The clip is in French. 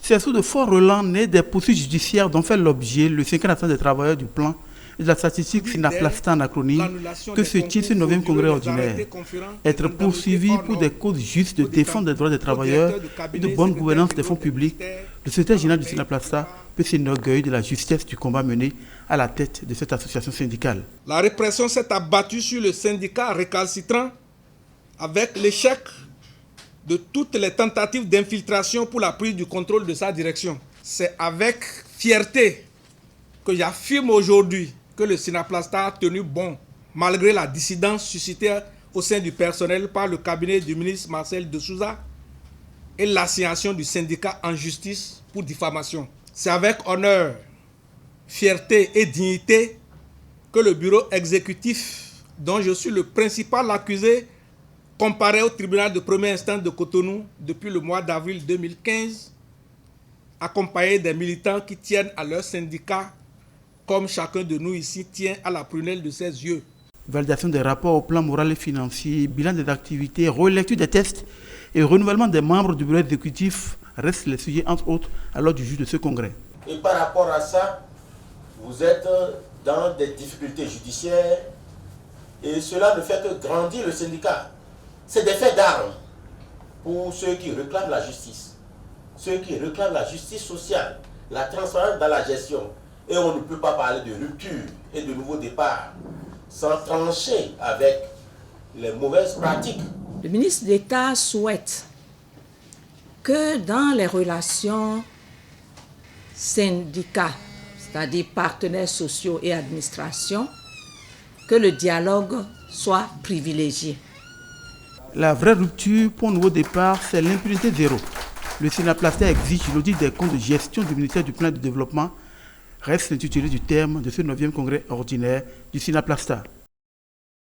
C'est sous de forts relents nés des poursuites judiciaires dont fait l'objet le syndicat national des travailleurs du plan et de la statistique Synaplasta en acronyme que se tient ce 9e congrès ordinaire. Être poursuivi pour des causes justes de défense des droits des travailleurs et de bonne gouvernance des fonds publics, le secrétaire général du Synaplasta peut s'enorgueillir de la justesse du combat mené à la tête de cette association syndicale. La répression s'est abattue sur le syndicat récalcitrant avec l'échec de toutes les tentatives d'infiltration pour la prise du contrôle de sa direction. C'est avec fierté que j'affirme aujourd'hui que le Synaplasta a tenu bon, malgré la dissidence suscitée au sein du personnel par le cabinet du ministre Marcel de Souza et l'assignation du syndicat en justice pour diffamation. C'est avec honneur, fierté et dignité que le bureau exécutif, dont je suis le principal accusé, comparé au tribunal de première instance de Cotonou depuis le mois d'avril 2015, accompagné des militants qui tiennent à leur syndicat, comme chacun de nous ici tient à la prunelle de ses yeux. Validation des rapports au plan moral et financier, bilan des activités, relecture des tests et renouvellement des membres du bureau exécutif restent les sujets, entre autres, à l'ordre du jour de ce congrès. Et par rapport à ça, vous êtes dans des difficultés judiciaires et cela ne fait que grandir le syndicat. C'est des faits d'armes pour ceux qui réclament la justice, ceux qui réclament la justice sociale, la transparence dans la gestion. Et on ne peut pas parler de rupture et de nouveau départ sans trancher avec les mauvaises pratiques. Le ministre d'État souhaite que dans les relations syndicats, c'est-à-dire partenaires sociaux et administration, que le dialogue soit privilégié. La vraie rupture pour un nouveau départ, c'est l'impunité zéro. Le Synaplasta exige l'audit des comptes de gestion du ministère du Plan de Développement, reste l'intitulé du terme de ce 9e congrès ordinaire du Synaplasta.